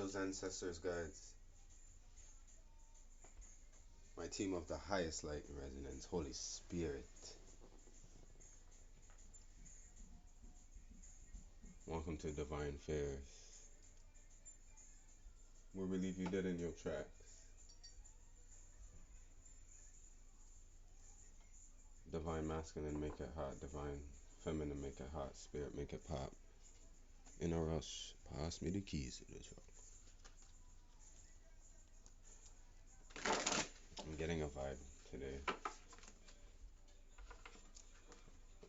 angels, ancestors, guides, my team of the highest light and resonance, Holy Spirit. Welcome to Divine Fairs, where we leave you dead in your tracks. Divine masculine, make it hot. Divine feminine, make it hot. Spirit, make it pop. In a rush, pass me the keys to the truck. I'm getting a vibe today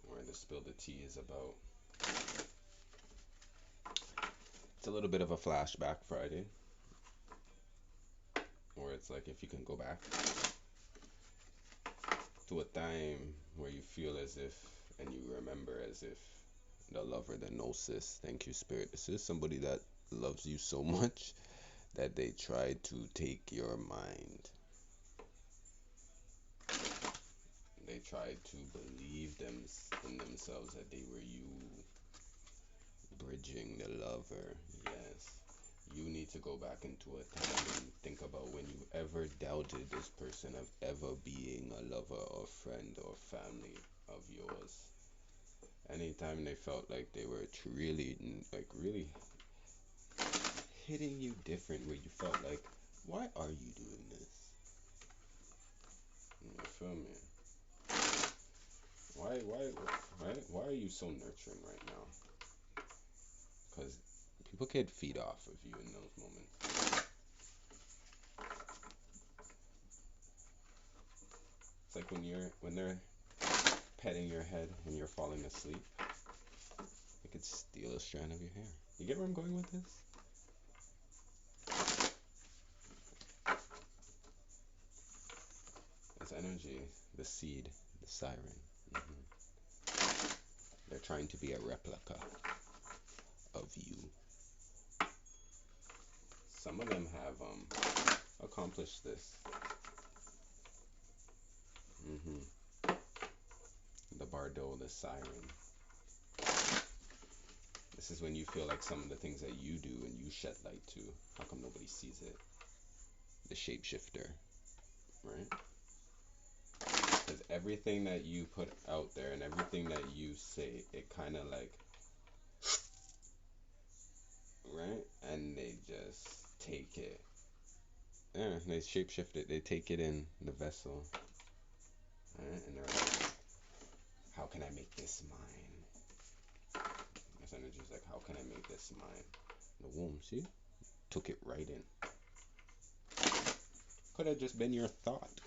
where the Spill the Tea is about. It's a little bit of a flashback Friday, where it's like if you can go back to a time where you feel as if, and you remember as if, the lover, the gnosis, thank you Spirit, this is somebody that loves you so much that they tried to take your mind. They tried to believe in themselves that they were you. Bridging the lover, yes. You need to go back into a time and think about when you ever doubted this person of ever being a lover or friend or family of yours. Anytime they felt like they were really hitting you different, where you felt like, why are you doing this? You feel me? Why are you so nurturing right now? Because people could feed off of you in those moments. It's like when they're petting your head and you're falling asleep, they could steal a strand of your hair. You get where I'm going with this? This energy, the seed, the siren. They're trying to be a replica of you. Some of them have accomplished this. The Bardo, the siren. This is when you feel like some of the things that you do and you shed light to, how come nobody sees it? The shapeshifter, right? Because everything that you put out there and everything that you say, it kind of like, right? And they just take it. Yeah, they shapeshift it. They take it in the vessel. Right? And they're like, how can I make this mine? This energy is like, how can I make this mine? The womb, see? Took it right in. Could have just been your thought,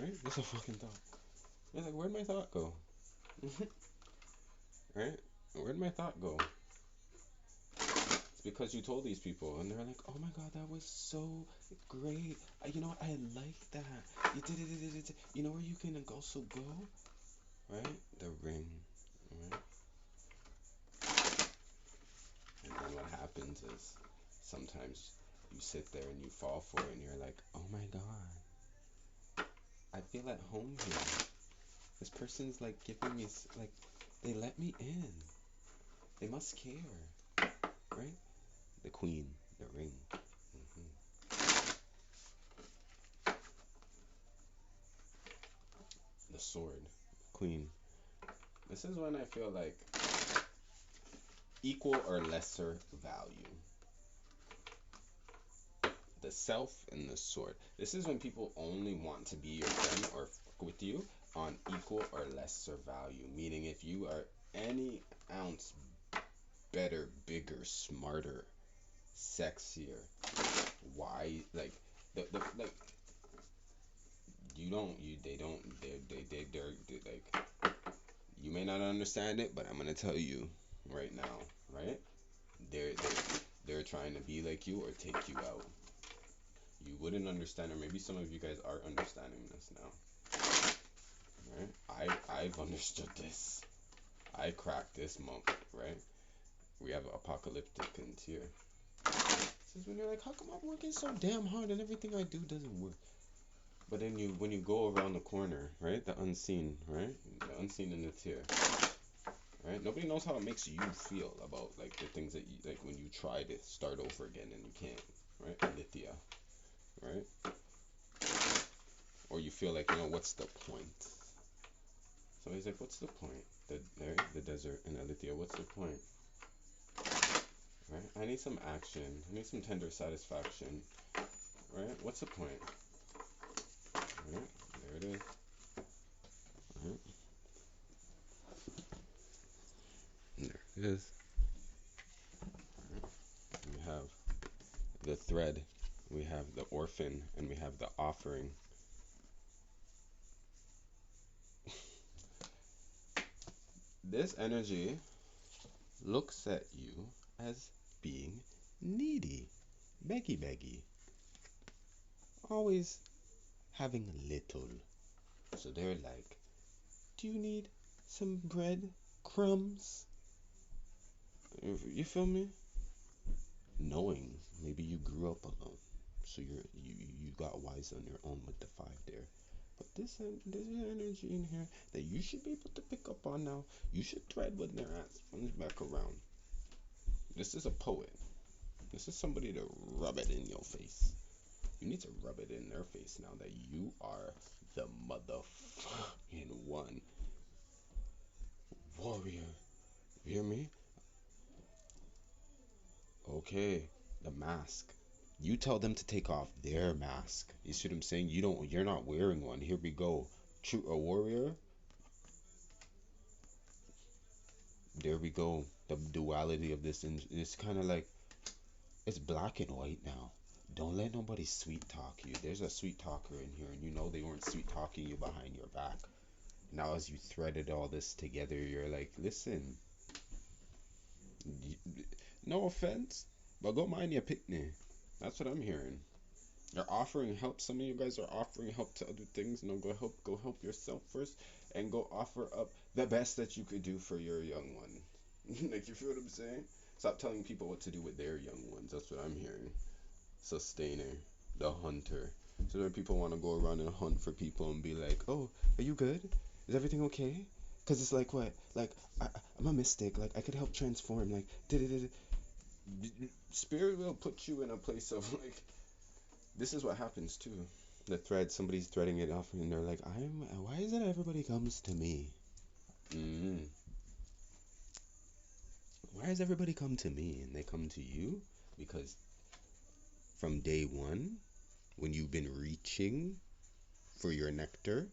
right? Just a fucking thought. You're like, where'd my thought go? Right? Where'd my thought go? It's because you told these people, and they're like, oh my god, that was so great. You know what? I like that. You did it. You know where you can also go? Right? The ring. Right? And then what happens is sometimes you sit there and you fall for it and you're like, oh my god, I feel at home here. This person's like giving me, like, they let me in. They must care. Right? The queen, the ring. The sword, queen. This is when I feel like equal or lesser value. The self and the sword. This is when people only want to be your friend or fuck with you on equal or lesser value. Meaning if you are any ounce better, bigger, smarter, sexier, why, like, they're like, you may not understand it, but I'm gonna tell you right now, right? They're trying to be like you or take you out. You wouldn't understand, or maybe some of you guys are understanding this now. Right? I've understood this. I cracked this month, right? We have apocalyptic and tier. This is when you're like, how come I'm working so damn hard and everything I do doesn't work? But then when you go around the corner, right? The unseen, right? The unseen and the tier. Right? Nobody knows how it makes you feel about like the things that you like when you try to start over again and you can't, right? Alethea, right? Or you feel like, what's the point? So he's like, what's the point? The desert and Alethea, what's the point? Right? I need some action. I need some tender satisfaction. Right? What's the point? Right? There it is. Right? There it is. Right? We have the thread, we have the orphan, and we have the offering. This energy looks at you as being needy, beggy, always having little. So they're like, do you need some bread, crumbs? You feel me? Knowing maybe you grew up alone, so you got wise on your own with the five there. But there's an energy in here that you should be able to pick up on now. You should thread when their ass comes back around. This is a poet. This is somebody to rub it in your face. You need to rub it in their face now that you are the motherfucking one. Warrior. You hear me? Okay. The mask. You tell them to take off their mask. You see what I'm saying? You're not wearing one. Here we go. True a warrior. There we go. The duality of this, and it's kind of like it's black and white now. Don't let nobody sweet talk you. There's a sweet talker in here, and they weren't sweet talking you behind your back. Now, as you threaded all this together, you're like, listen, no offense, but go mind your picnic. That's what I'm hearing. You're offering help. Some of you guys are offering help to other things. Go help yourself first, and go offer up the best that you could do for your young one. Like, you feel what I'm saying? Stop telling people what to do with their young ones. That's what I'm hearing. Sustainer, the hunter. So when people want to go around and hunt for people and be like, oh, are you good? Is everything okay? Because it's like, what? Like, I'm a mystic. Like, I could help transform. Like, spirit will put you in a place of, like, this is what happens too. The thread, somebody's threading it off, and they're like, why is it everybody comes to me? Mm-hmm. Why does everybody come to me? And they come to you because from day one, when you've been reaching for your nectar,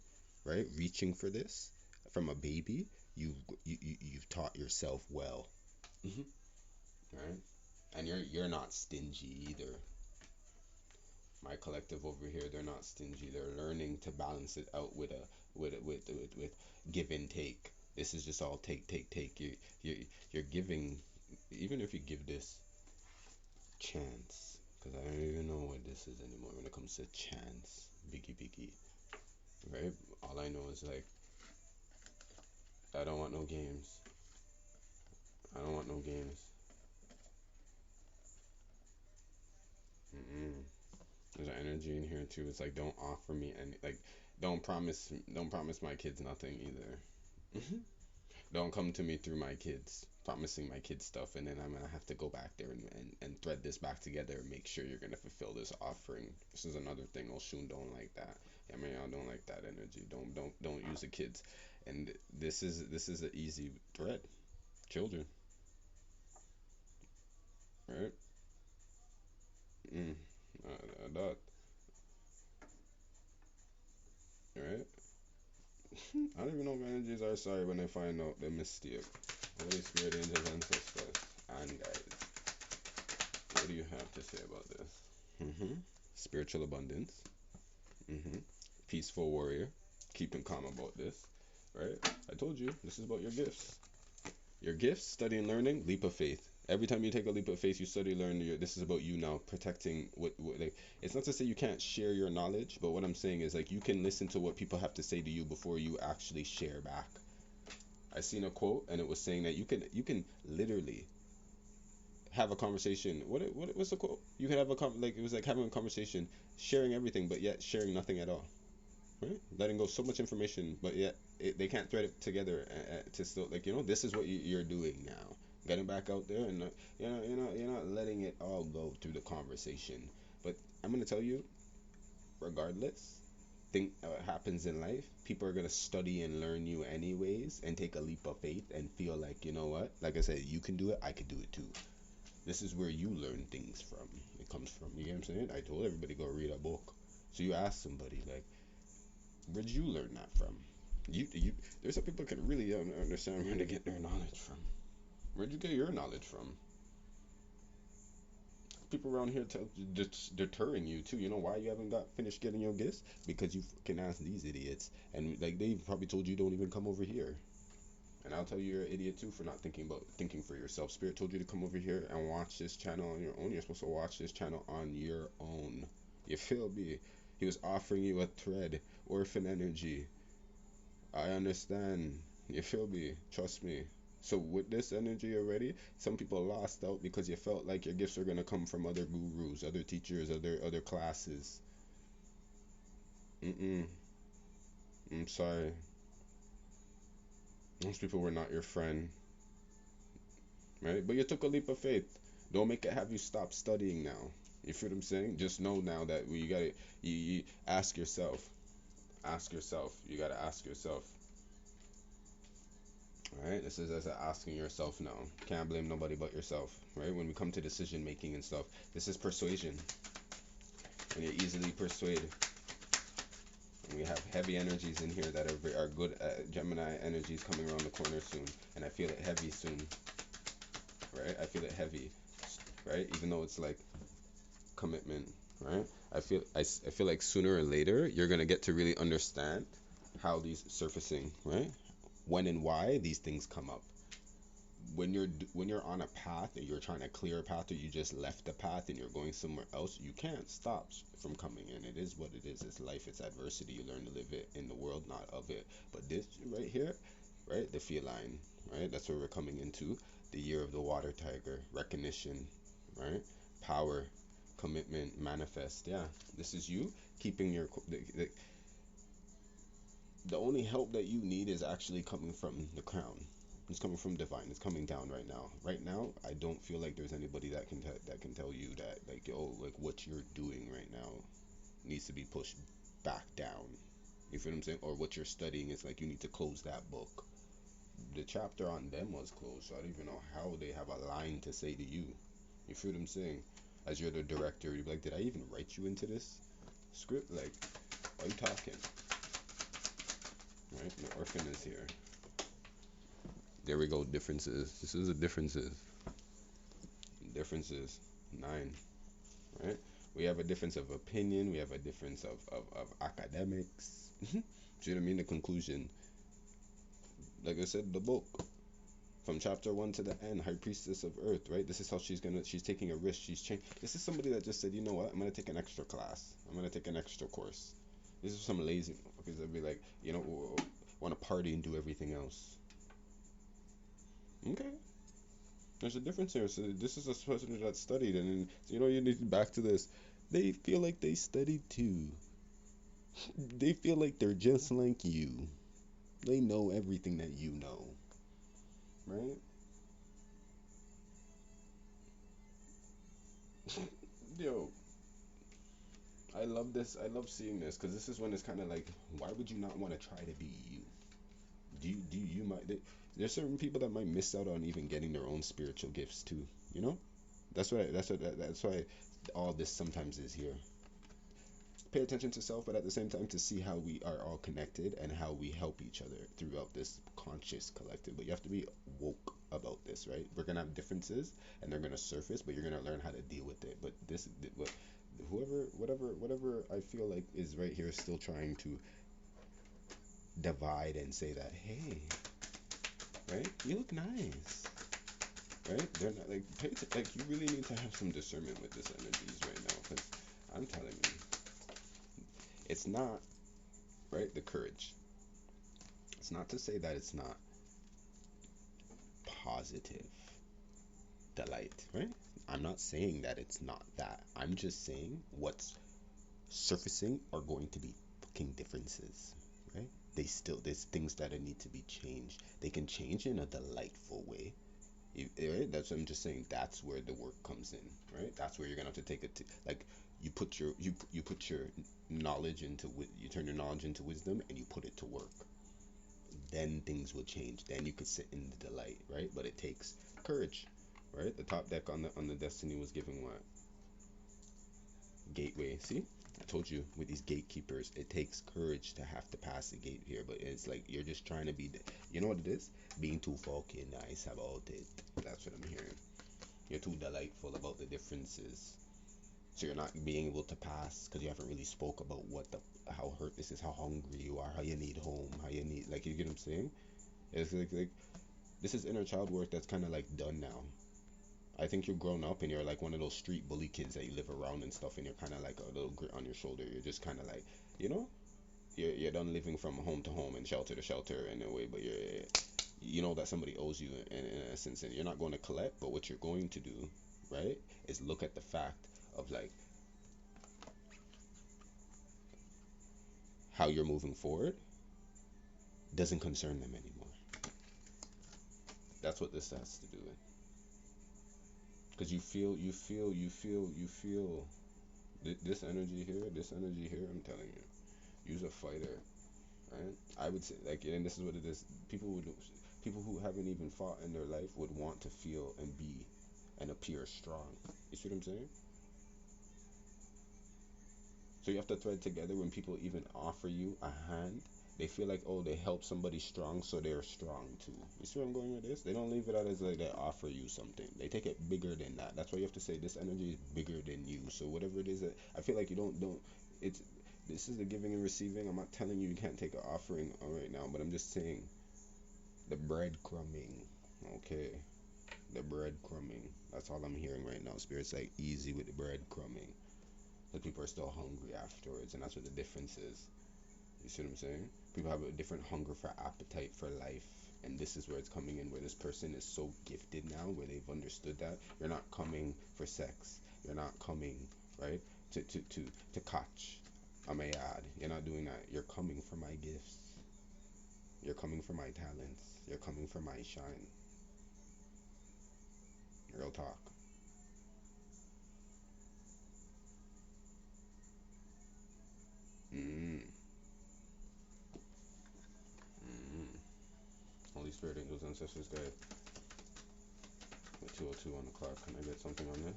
right? Reaching for this from a baby, you've taught yourself well, mm-hmm. Right? And you're not stingy either. My collective over here, they're not stingy. They're learning to balance it out with give and take. This is just all take. You're giving, even if you give this chance, because I don't even know what this is anymore when it comes to chance, biggie, right? All I know is, like, I don't want no games. I don't want no games. Mm-mm. There's an energy in here too. It's like, don't offer me any, like, don't promise my kids nothing either. Mm-hmm. Don't come to me through my kids, promising my kids stuff, and then I'm gonna have to go back there and thread this back together and make sure you're gonna fulfill this offering. This is another thing. Oshun don't like that. I mean, I don't like that energy. Don't use the kids. And this is an easy thread. Children, right? Mm. That, right? I don't even know if energies are sorry when I find out the mistake. Holy Spirit, angels, ancestors, and guys. What do you have to say about this? Mm-hmm. Spiritual abundance. Mm-hmm. Peaceful warrior. Keeping calm about this. Right? I told you, this is about your gifts. Your gifts, study and learning, leap of faith. Every time you take a leap of faith, you study, learn. This is about you now protecting what like. It's not to say you can't share your knowledge, but what I'm saying is, like, you can listen to what people have to say to you before you actually share back. I seen a quote, and it was saying that you can literally have a conversation. What's the quote? You could have like, it was like having a conversation, sharing everything, but yet sharing nothing at all. Right? Letting go so much information, but yet they can't thread it together to still, like, this is what you're doing now. Getting back out there, and you're not letting it all go through the conversation. But I'm gonna tell you, regardless, think what happens in life, people are gonna study and learn you anyways, and take a leap of faith and feel like, you know what? Like I said, you can do it. I could do it too. This is where you learn things from. It comes from. You get what I'm saying? I told everybody go read a book. So you ask somebody like, where'd you learn that from? You there's some people can really understand where to get their knowledge from. Where'd you get your knowledge from? People around here deterring you too. You know why you haven't got finished getting your gifts? Because you can ask these idiots, and like they probably told you don't even come over here. And I'll tell you you're an idiot too for not thinking for yourself. Spirit told you to come over here and watch this channel on your own. You're supposed to watch this channel on your own. You feel me? He was offering you a thread, orphan energy. I understand. You feel me? Trust me. So with this energy already, some people lost out because you felt like your gifts are gonna come from other gurus, other teachers, other classes. Mm-mm. I'm sorry. Those people were not your friend, right? But you took a leap of faith. Don't make it have you stop studying now. You feel what I'm saying? Just know now that you gotta you ask yourself. Ask yourself. You gotta ask yourself. Right? This is as asking yourself now. Can't blame nobody but yourself. Right? When we come to decision making and stuff, this is persuasion. When you easily persuade. And we have heavy energies in here that are good. Gemini energies coming around the corner soon, and I feel it heavy soon. Right? I feel it heavy. Right? Even though it's like commitment. Right? I feel like sooner or later you're gonna get to really understand how these surfacing. Right? When and why these things come up. When you're on a path and you're trying to clear a path, or you just left the path and you're going somewhere else, you can't stop from coming in. It is what it is. It's life. It's adversity. You learn to live it in the world, not of it. But this right here, right, the feline, right, that's where we're coming into. The year of the water tiger, recognition, right, power, commitment, manifest. Yeah, this is you keeping your the only help that you need is actually coming from the crown. It's coming from divine. It's coming down right now. Right now, I don't feel like there's anybody that can tell you that like, oh, like what you're doing right now needs to be pushed back down. You feel what I'm saying? Or what you're studying is like you need to close that book. The chapter on them was closed, so I don't even know how they have a line to say to you. You feel what I'm saying? As you're the director, you're like, did I even write you into this script? Like, why are you talking? Right? The orphan is here. There we go. Differences. This is the differences. Differences. 9. Right? We have a difference of opinion. We have a difference of academics. Do you know what I mean? The conclusion. Like I said, the book. From chapter 1 to the end, High Priestess of Earth, right? This is how she's taking a risk. This is somebody that just said, you know what? I'm gonna take an extra class. I'm gonna take an extra course. This is some lazy motherfuckers that be like, you know, want to party and do everything else. Okay. There's a difference here. So this is a person that studied, and you know, you need back to this. They feel like they studied too. They feel like they're just like you. They know everything that you know, right? Yo, I love this. I love seeing this because this is when it's kind of like, why would you not want to try to be you? Do you might there's certain people that might miss out on even getting their own spiritual gifts too. You know, that's why all this sometimes is here. Pay attention to self, but at the same time to see how we are all connected and how we help each other throughout this conscious collective. But you have to be woke about this, right? We're gonna have differences and they're gonna surface, but you're gonna learn how to deal with it. But whatever I feel like is right here still trying to divide and say that, hey, right, you look nice, right? They're not like, like you really need to have some discernment with this energies right now, because I'm telling you, it's not right. The courage. It's not to say that it's not positive delight, right? I'm not saying that it's not that. I'm just saying what's surfacing are going to be fucking differences, right? There's things that need to be changed. They can change in a delightful way. Right? That's what I'm just saying. That's where the work comes in, right? That's where you're gonna have to take it to, like, you put your knowledge into you turn your knowledge into wisdom and you put it to work. Then things will change. Then you could sit in the delight, right? But it takes courage, right? The top deck on the destiny was giving what? Gateway. See, I told you with these gatekeepers, it takes courage to have to pass the gate here. But it's like you're just trying to be, you know what it is? Being too fucking nice about it. That's what I'm hearing. You're too delightful about the differences. So you're not being able to pass because you haven't really spoke about how hurt this is, how hungry you are, how you need home, how you need, like, you get what I'm saying? It's like this is inner child work that's kind of like done now. I think you're grown up and you're like one of those street bully kids that you live around and stuff, and you're kind of like a little grit on your shoulder. You're just kind of like, you know, you're done living from home to home and shelter to shelter in a way, but you know that somebody owes you in a sense, and you're not going to collect. But what you're going to do, right, is look at the fact of like how you're moving forward doesn't concern them anymore. That's what this has to do with. Because you feel this energy here, I'm telling you, you's a fighter, right? I would say, like, and this is what it is. People who haven't even fought in their life would want to feel and be and appear strong. You see what I'm saying? So you have to thread together when people even offer you a hand. They feel like, oh, they help somebody strong, so they're strong too. You see where I'm going with this? They don't leave it out as like they offer you something. They take it bigger than that. That's why you have to say this energy is bigger than you. So whatever it is that I feel like you don't. It's this is the giving and receiving. I'm not telling you you can't take an offering right now, but I'm just saying the breadcrumbing. Okay, the breadcrumbing. That's all I'm hearing right now. Spirit's like easy with the breadcrumbing. But people are still hungry afterwards, and that's what the difference is. You see what I'm saying? People have a different hunger for appetite for life, and this is where it's coming in, where this person is so gifted now, where they've understood that you're not coming for sex, you're not coming, right, to catch a mayad. You're not doing that. You're coming for my gifts. You're coming for my talents. You're coming for my shine. Real talk. Mm. Mm. Holy Spirit, angels, ancestors, guide. With 2:02 on the clock, can I get something on this?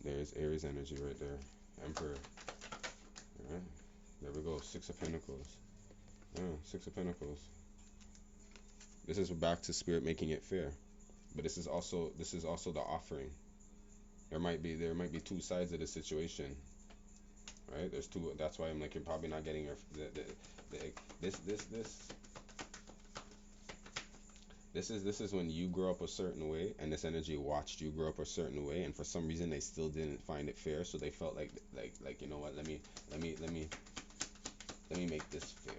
There's Aries energy right there. Emperor. Alright. There we go. Six of Pentacles. Yeah, Six of Pentacles. This is back to Spirit making it fair. But this is also the offering. There might be two sides of the situation. Right? There's two. That's why I'm like, you're probably not getting your this is when you grow up a certain way, and this energy watched you grow up a certain way, and for some reason they still didn't find it fair, so they felt like you know what, let me make this fair.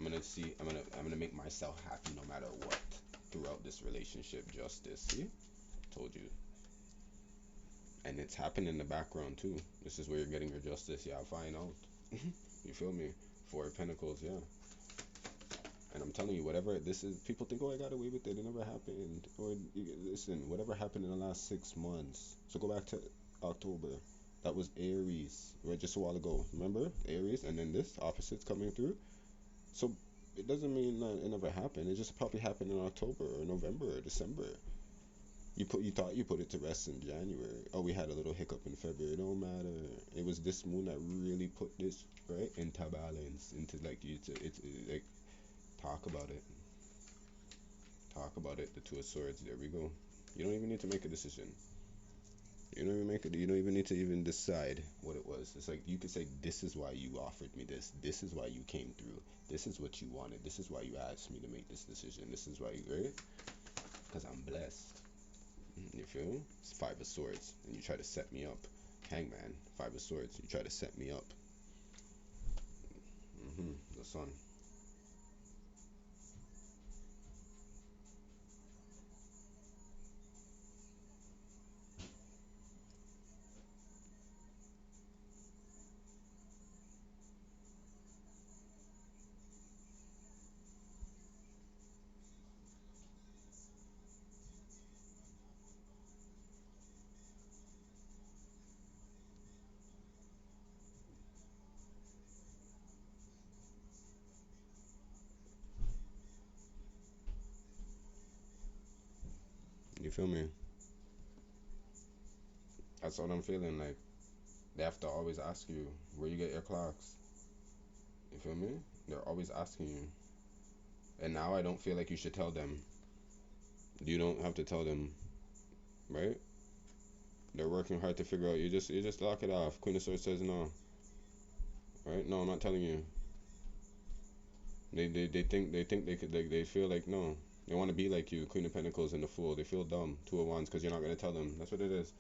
I'm gonna make myself happy no matter what throughout this relationship. Justice. See? Told you. And it's happening in the background too. This is where you're getting your justice. Yeah, find out. You feel me? Four of Pentacles, yeah. And I'm telling you, whatever this is, people think, oh, I got away with it. It never happened. Or listen, whatever happened in the last 6 months. So go back to October. That was Aries, right? Just a while ago. Remember Aries, and then this opposites coming through. So it doesn't mean that it never happened. It just probably happened in October or November or December. You thought you put it to rest in January. Oh, we had a little hiccup in February. It don't matter. It was this moon that really put this right into balance. Into like it's like talk about it. Talk about it. The Two of Swords. There we go. You don't even need to make a decision. You don't even make it. You don't even need to even decide what it was. It's like you could say, "This is why you offered me this. This is why you came through. This is what you wanted. This is why you asked me to make this decision. This is why you right? Because I'm blessed." You feel? It's Five of Swords, and you try to set me up. Hangman, Five of Swords. You try to set me up. The Sun. feel me? That's what I'm feeling like. They have to always ask you where you get your clocks. You feel me? They're always asking you. And now I don't feel like you should tell them. You don't have to tell them, right? They're working hard to figure out. You just lock it off. Queen of Swords says no. Right? No, I'm not telling you. They think they could, they feel like no. They want to be like you, Queen of Pentacles and the Fool. They feel dumb, Two of Wands, because you're not gonna tell them. That's what it is.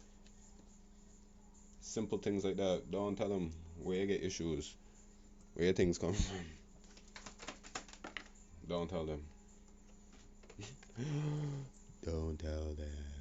Simple things like that. Don't tell them where you get issues, where your things come from. Don't tell them. Don't tell them.